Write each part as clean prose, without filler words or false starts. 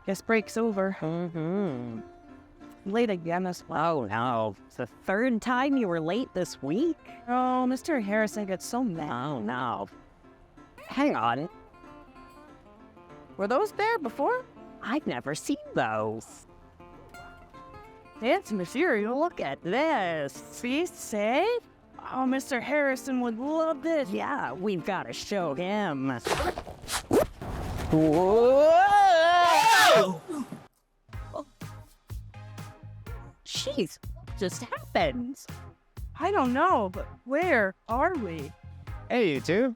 Guess break's over. Mm-hmm. Late again as well. Oh, no. It's the third time you were late this week. Oh, Mr. Harrison gets so mad. Oh, no. Hang on. Were those there before? I've never seen those. It's material. Look at this. See, say? Oh, Mr. Harrison would love this. Yeah, we've got to show him. Whoa! Jeez, what just happened? I don't know, but where are we? Hey, you two.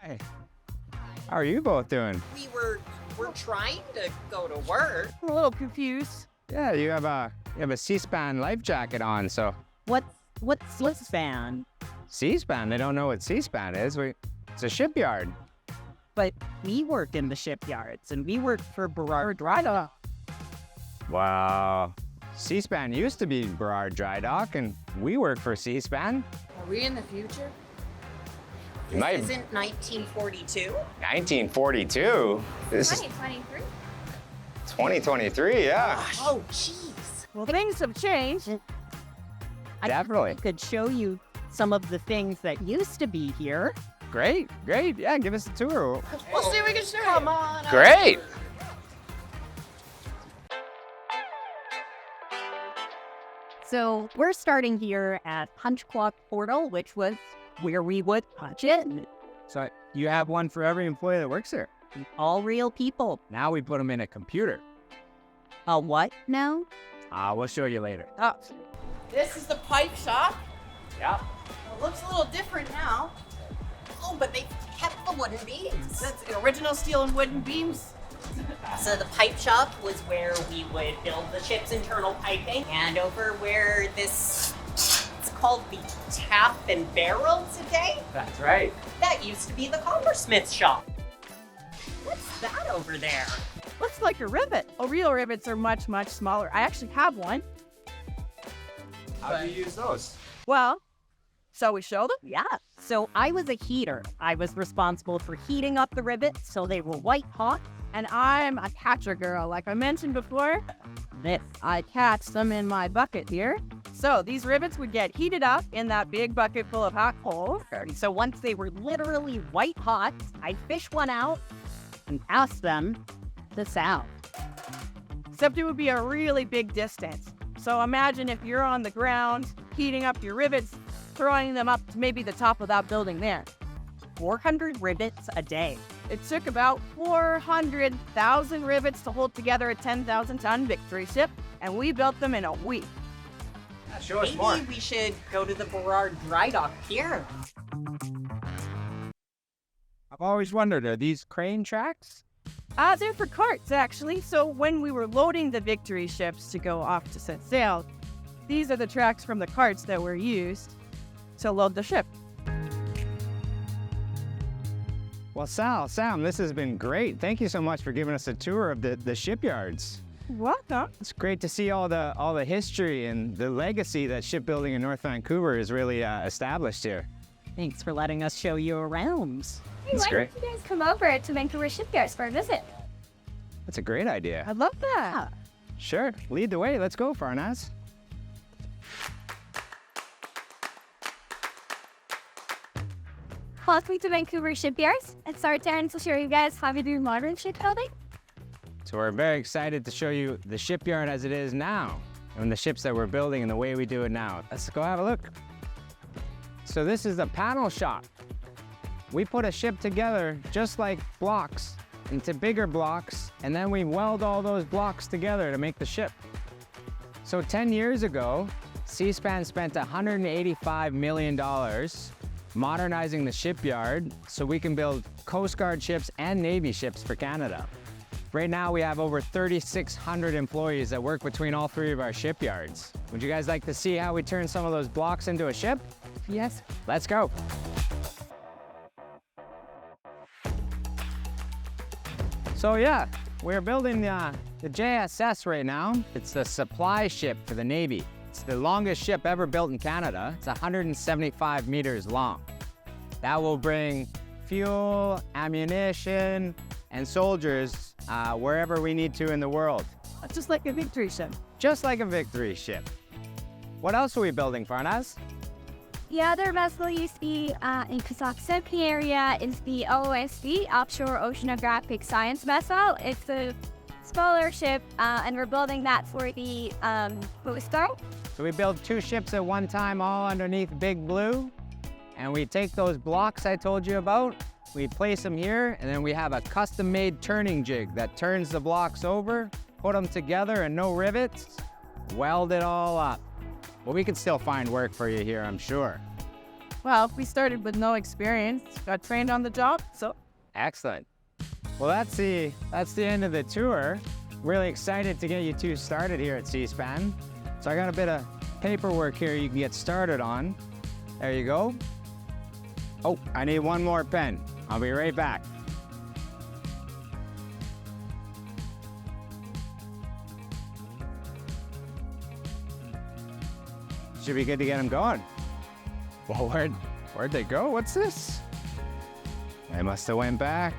Hi. How are you both doing? We're trying to go to work. I'm a little confused. Yeah, you have a Seaspan life jacket on, so What's Seaspan? Seaspan, they don't know what Seaspan is. It's a shipyard. But we work in the shipyards, and we work for Burrard Dry Dock. Wow. Seaspan used to be Burrard Dry Dock, and we work for Seaspan. Are we in the future? You might. This isn't 1942? 1942? This is 2023. 2023, yeah. Oh, jeez. Well, things have changed. Definitely. I could show you some of the things that used to be here. Great. Yeah, give us a tour. We'll see if we can show you. Come on. Great. So we're starting here at Punch Clock Portal, which was where we would punch in. So you have one for every employee that works there. All real people. Now we put them in a computer. A what now? We'll show you later. Oh, This is the pipe shop. Yeah. It looks a little different now. Oh, but they kept the wooden beams. That's original steel and wooden beams. So the pipe shop was where we would build the ship's internal piping, and over where it's called the tap and barrel today. That's right. That used to be the coppersmith shop. What's that over there? looks like a rivet. Oh, real rivets are much, much smaller. I actually have one. How do you use those? Well, shall we show them? Yeah. So I was a heater. I was responsible for heating up the rivets so they were white hot. And I'm a catcher girl. Like I mentioned before, This. I catch them in my bucket here. So these rivets would get heated up in that big bucket full of hot coals. So once they were literally white hot, I'd fish one out and ask them to sound. Except it would be a really big distance. So imagine if you're on the ground, heating up your rivets, throwing them up to maybe the top of that building there. 400 rivets a day. It took about 400,000 rivets to hold together a 10,000-ton Victory ship, and we built them in a week. Yeah, show us more. Maybe we should go to the Burrard Dry Dock Pier. I've always wondered, are these crane tracks? They're for carts, actually. So when we were loading the Victory ships to go off to set sail, these are the tracks from the carts that were used to load the ship. Well, Sam, this has been great. Thank you so much for giving us a tour of the shipyards. Welcome. It's great to see all the history and the legacy that shipbuilding in North Vancouver is really established here. Thanks for letting us show you around. Hey, That's why great. don't you guys come over to Vancouver Shipyards for a visit? That's a great idea. I love that. Sure, lead the way. Let's go, Farnaz. Welcome to Vancouver Shipyards. It's our turn to show you guys how we do modern shipbuilding. So we're very excited to show you the shipyard as it is now, and the ships that we're building and the way we do it now. Let's go have a look. So this is the panel shop. We put a ship together just like blocks into bigger blocks, and then we weld all those blocks together to make the ship. So 10 years ago, Seaspan spent $185 million modernizing the shipyard so we can build Coast Guard ships and Navy ships for Canada. Right now we have over 3,600 employees that work between all three of our shipyards. Would you guys like to see how we turn some of those blocks into a ship? Yes. Let's go. So yeah, we're building the JSS right now. It's the supply ship for the Navy. It's the longest ship ever built in Canada. It's 175 meters long. That will bring fuel, ammunition, and soldiers wherever we need to in the world. Just like a victory ship. Just like a victory ship. What else are we building, Farnaz? The other vessel you see in Kazakhstan area is the OOSV, Offshore Oceanographic Science Vessel. It's a smaller ship, and we're building that for the Coast Guard. So we build 2 ships at one time, all underneath Big Blue. And we take those blocks I told you about, we place them here, and then we have a custom-made turning jig that turns the blocks over, put them together and no rivets, weld it all up. Well, we can still find work for you here, I'm sure. Well, we started with no experience, got trained on the job, so. Excellent. Well, that's the end of the tour. Really excited to get you 2 started here at Seaspan. So I got a bit of paperwork here you can get started on. There you go. Oh, I need one more pen. I'll be right back. Should be good to get them going. Well, where'd they go? What's this? They must have went back.